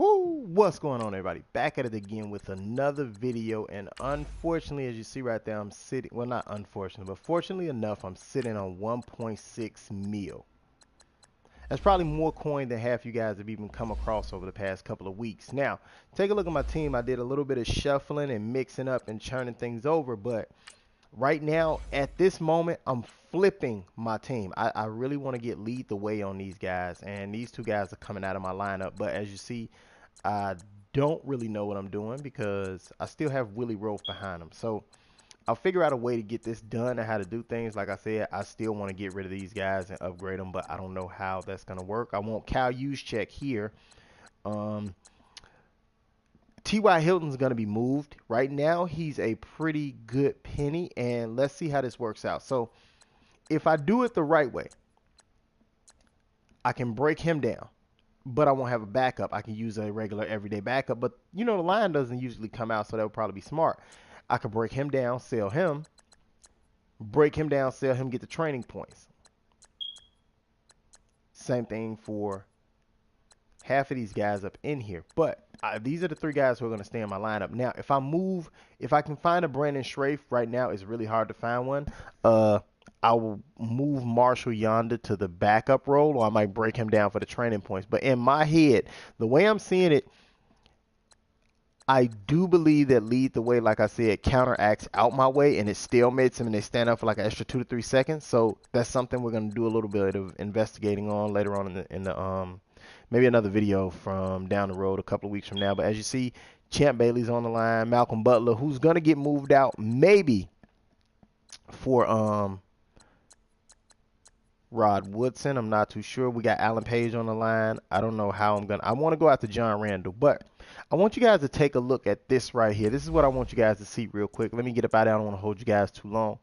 Woo! What's going on, everybody? Back at it again with another video, and unfortunately, as you see right there, I'm sitting, well, not unfortunately, but fortunately enough, I'm sitting on 1.6 mil. That's probably more coin than half you guys have even come across over the past couple of weeks. Now, take a look at my team. I did a little bit of shuffling and mixing up and churning things over, but right now, at this moment, I'm flipping my team. I really want to get lead the way on these guys, and these two guys are coming out of my lineup. But as you see, I don't really know what I'm doing because I still have Willie Roaf behind him. So I'll figure out a way to get this done and how to do things. Like I said, I still want to get rid of these guys and upgrade them, but I don't know how that's going to work. I want Cal Juszczyk here. Um, T.Y. Hilton's going to be moved. Right now, he's a pretty good penny, and let's see how this works out. So if I do it the right way, I can break him down, but I won't have a backup. I can use a regular everyday backup, but you know the line doesn't usually come out, so that would probably be smart. I could break him down, sell him, break him down, sell him, get the training points. Same thing for half of these guys up in here, but these are the three guys who are going to stay in my lineup. Now, if I can find a Brandon Strafe right now, it's really hard to find one. I will move Marshall Yonder to the backup role, or I might break him down for the training points. But in my head, the way I'm seeing it, I do believe that lead the way, like I said, counteracts out my way, and it stalemates them, and they stand up for like an extra 2 to 3 seconds. So that's something we're going to do a little bit of investigating on later on in the maybe another video from down the road a couple of weeks from now. But as you see, Champ Bailey's on the line, Malcolm Butler, who's going to get moved out maybe for Rod Woodson. I'm not too sure. We got Alan Page on the line. I don't know how I want to go out to John Randall, but I want you guys to take a look at this right here. This is what I want you guys to see real quick. Let me get up out of there. I don't want to hold you guys too long.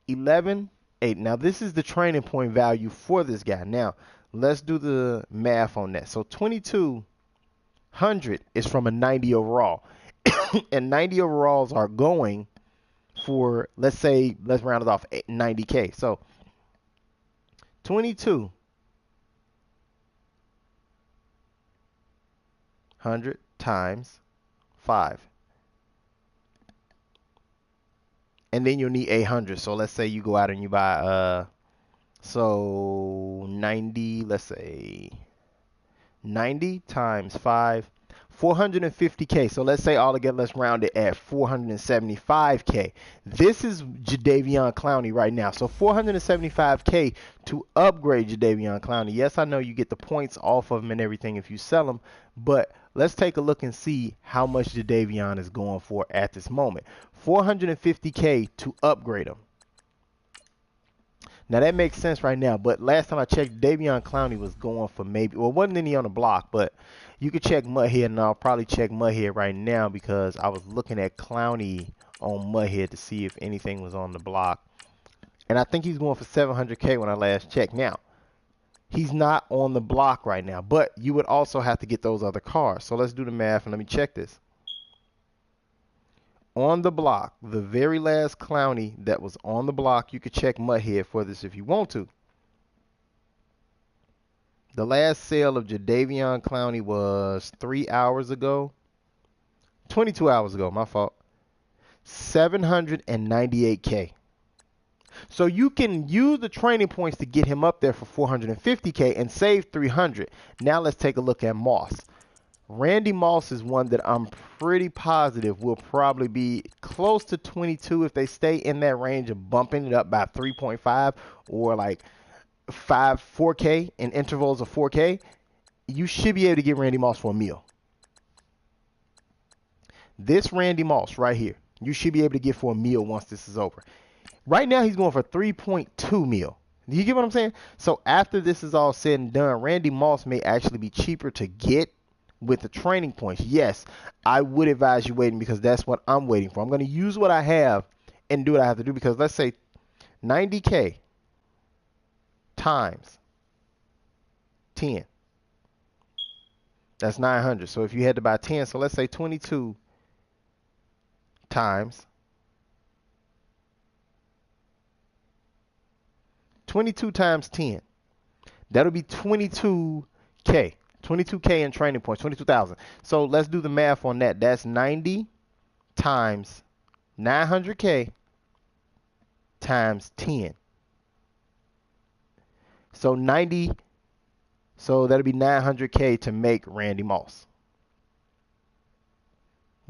11.8. Now, this is the training point value for this guy. Now, let's do the math on that. So, 2,200 is from a 90 overall. And 90 overalls are going for, let's round it off, 90K. So, 2,200 times 5. And then you'll need 800. So let's say you go out and you buy so 90, let's say 90 times 5, 450K. So let's say altogether, let's round it at 475K. This is Jadeveon Clowney right now. So 475K to upgrade Jadeveon Clowney. Yes, I know you get the points off of him and everything if you sell him, but let's take a look and see how much Jadeveon is going for at this moment. 450K to upgrade him. Now that makes sense right now, but last time I checked, Jadeveon Clowney was going for maybe, well, wasn't any on the block, but you could check Mudhead, and I'll probably check Mudhead right now because I was looking at Clowney on Mudhead to see if anything was on the block, and I think he's going for 700K when I last checked. Now, he's not on the block right now, but you would also have to get those other cars. So let's do the math and let me check this. On the block, the very last Clowney that was on the block, you could check Mudhead for this if you want to. The last sale of Jadeveon Clowney was 3 hours ago. 22 hours ago, my fault. 798K. So you can use the training points to get him up there for 450K and save 300. Now let's take a look at Moss. Randy Moss is one that I'm pretty positive will probably be close to 22 if they stay in that range of bumping it up by 3.5 or like 4K in intervals of 4K. You should be able to get Randy Moss for a meal. This Randy Moss right here, you should be able to get for a meal once this is over. Right now, he's going for 3.2 mil. Do you get what I'm saying? So after this is all said and done, Randy Moss may actually be cheaper to get with the training points. Yes, I would advise you waiting because that's what I'm waiting for. I'm going to use what I have and do what I have to do because let's say 90K times 10. That's 900. So if you had to buy 10, so let's say 22 times 10. That'll be 22K. 22K in training points, 22,000. So let's do the math on that. That's 90 times 900K times 10. So 90, so that'll be 900K to make Randy Moss.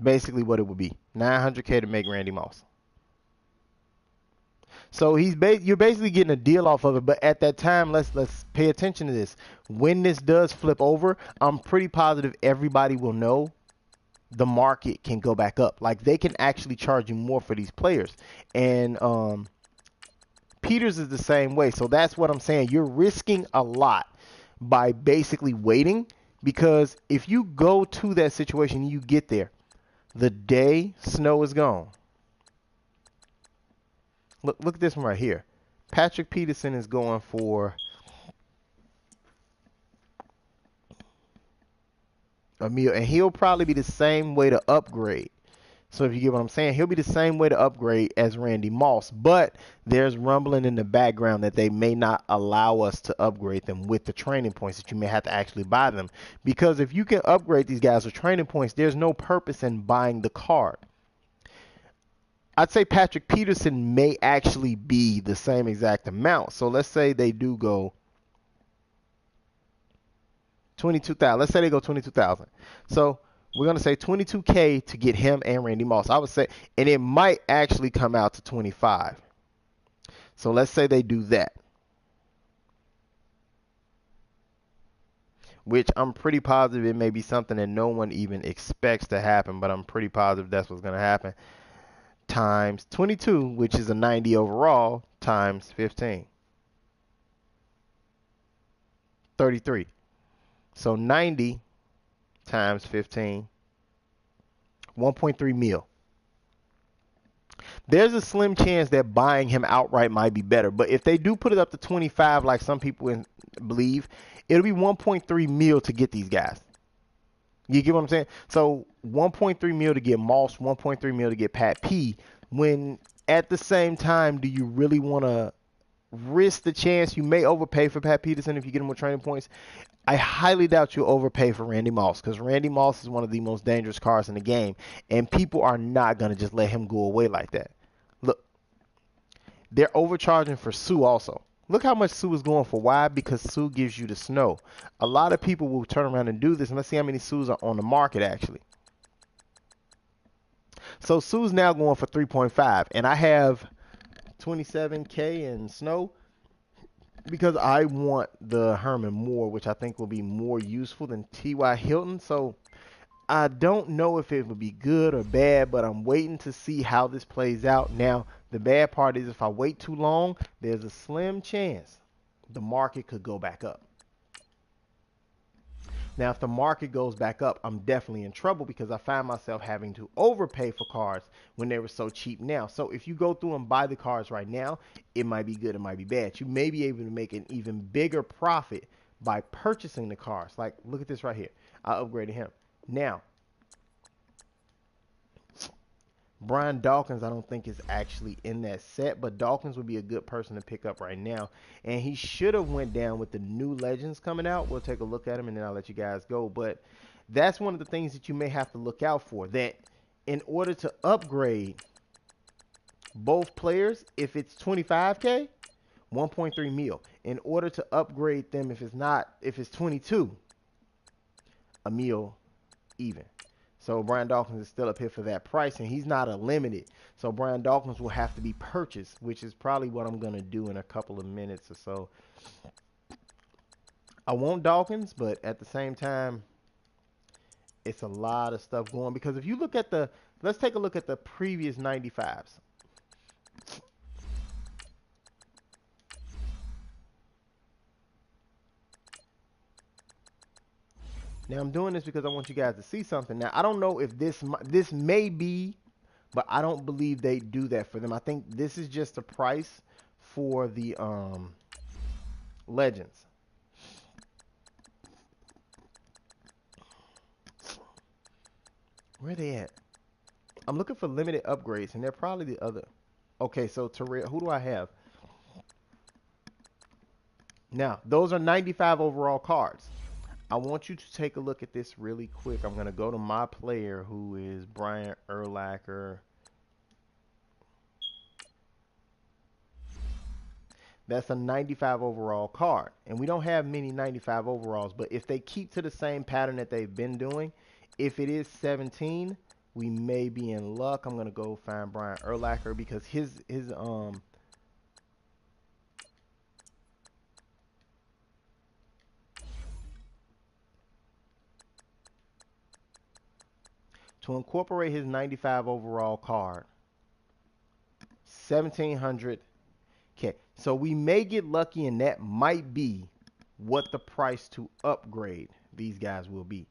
Basically what it would be. 900K to make Randy Moss. So you're basically getting a deal off of it, but at that time, let's pay attention to this. When this does flip over, I'm pretty positive everybody will know the market can go back up. Like they can actually charge you more for these players. And Peters is the same way. So that's what I'm saying. You're risking a lot by basically waiting, because if you go to that situation, you get there, the day Snow is gone. Look at this one right here. Patrick Peterson is going for a meal, and he'll probably be the same way to upgrade. So if you get what I'm saying, he'll be the same way to upgrade as Randy Moss, but there's rumbling in the background that they may not allow us to upgrade them with the training points, that you may have to actually buy them. Because if you can upgrade these guys with training points, there's no purpose in buying the card. I'd say Patrick Peterson may actually be the same exact amount. So let's say they do go 22,000. Let's say they go 22,000. So we're going to say 22K to get him and Randy Moss. I would say, and it might actually come out to 25. So let's say they do that, which I'm pretty positive it may be something that no one even expects to happen, but I'm pretty positive that's what's going to happen. Times 22, which is a 90 overall, times 15. 33. So 90 times 15, 1.3 mil. There's a slim chance that buying him outright might be better, but if they do put it up to 25 like some people believe, it'll be 1.3 mil to get these guys. You get what I'm saying? So 1.3 mil to get Moss, 1.3 mil to get Pat P. When at the same time, do you really want to risk the chance you may overpay for Pat Peterson if you get him with training points? I highly doubt you'll overpay for Randy Moss, because Randy Moss is one of the most dangerous cards in the game, and people are not going to just let him go away like that. Look, they're overcharging for Sue also. Look how much Sue is going for. Why? Because Sue gives you the snow. A lot of people will turn around and do this, and let's see how many Sues are on the market actually. So Sue's now going for 3.5, and I have 27K in snow because I want the Herman more, which I think will be more useful than T.Y. Hilton. So I don't know if it would be good or bad, but I'm waiting to see how this plays out. Now, the bad part is if I wait too long, there's a slim chance the market could go back up. Now, if the market goes back up, I'm definitely in trouble because I find myself having to overpay for cards when they were so cheap now. So if you go through and buy the cards right now, it might be good, it might be bad. You may be able to make an even bigger profit by purchasing the cards. Like, look at this right here. I upgraded him. Now, Brian Dawkins, I don't think is actually in that set, but Dawkins would be a good person to pick up right now. And he should have went down with the new Legends coming out. We'll take a look at him, and then I'll let you guys go. But that's one of the things that you may have to look out for, that in order to upgrade both players, if it's 25K, 1.3 mil. In order to upgrade them, if it's 22, a mil even. So Brian Dawkins is still up here for that price, and he's not a limited. So Brian Dawkins will have to be purchased, which is probably what I'm going to do in a couple of minutes or so. I want Dawkins, but at the same time, it's a lot of stuff going. Because if you look at let's take a look at the previous 95s. Now, I'm doing this because I want you guys to see something. Now, I don't know if this may be, but I don't believe they do that for them. I think this is just a price for the Legends. Where are they at? I'm looking for limited upgrades, and they're probably the other. Okay, so Terrell, who do I have? Now, those are 95 overall cards. I want you to take a look at this really quick. I'm going to go to my player, who is Brian Urlacher. That's a 95 overall card. And we don't have many 95 overalls, but if they keep to the same pattern that they've been doing, if it is 17, we may be in luck. I'm going to go find Brian Urlacher because his to incorporate his 95 overall card, 1700. Okay, so we may get lucky, and that might be what the price to upgrade these guys will be.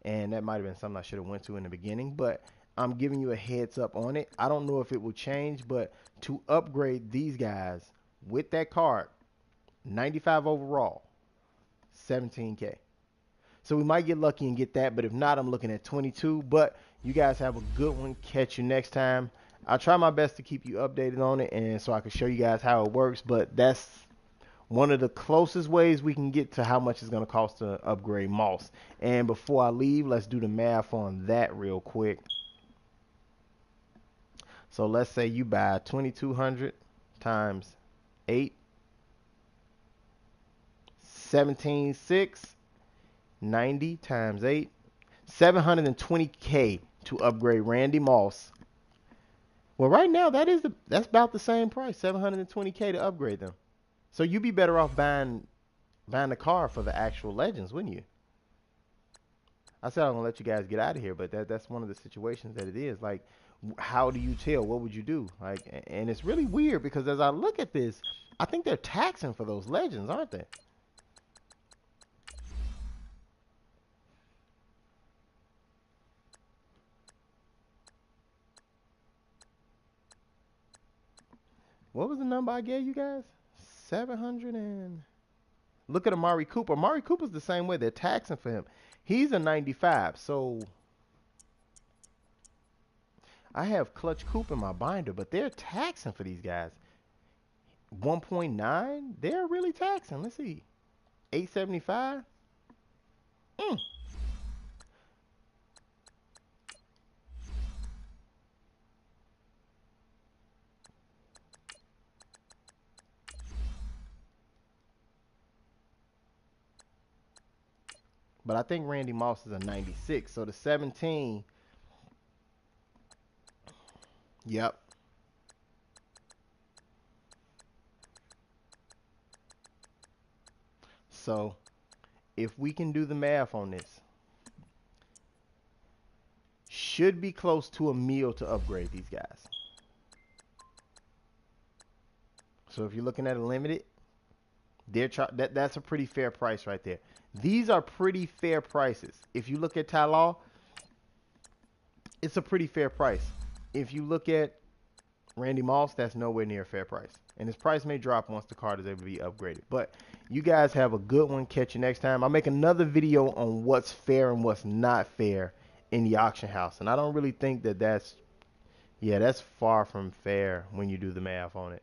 And that might have been something I should have went to in the beginning, but I'm giving you a heads up on it. I don't know if it will change, but to upgrade these guys with that card, 95 overall, 17K. So we might get lucky and get that, but if not, I'm looking at 22. But you guys have a good one. Catch you next time. I'll try my best to keep you updated on it, and so I can show you guys how it works. But that's one of the closest ways we can get to how much it's going to cost to upgrade Moss. And before I leave, let's do the math on that real quick. So let's say you buy 2200 times 8, 17.6, 90 times 8, 720K to upgrade Randy Moss. Well, right now that's about the same price, 720K to upgrade them. So you'd be better off buying the car for the actual legends, wouldn't you? I said I'm gonna let you guys get out of here, but that's one of the situations that it is. Like, how do you tell? What would you do? Like, and it's really weird because as I look at this, I think they're taxing for those legends, aren't they? What was the number I gave you guys? 700 and... Look at Amari Cooper. Amari Cooper's the same way. They're taxing for him. He's a 95. So I have Clutch Cooper in my binder, but they're taxing for these guys. 1.9? They're really taxing. Let's see. 875? Mm. But I think Randy Moss is a 96. So the 17. Yep. So if we can do the math on this, should be close to a meal to upgrade these guys. So if you're looking at a limited, that's a pretty fair price right there. These are pretty fair prices. If you look at Ty Law, it's a pretty fair price. If you look at Randy Moss, that's nowhere near a fair price. And his price may drop once the card is able to be upgraded. But you guys have a good one. Catch you next time. I'll make another video on what's fair and what's not fair in the auction house. And I don't really think that that's far from fair when you do the math on it.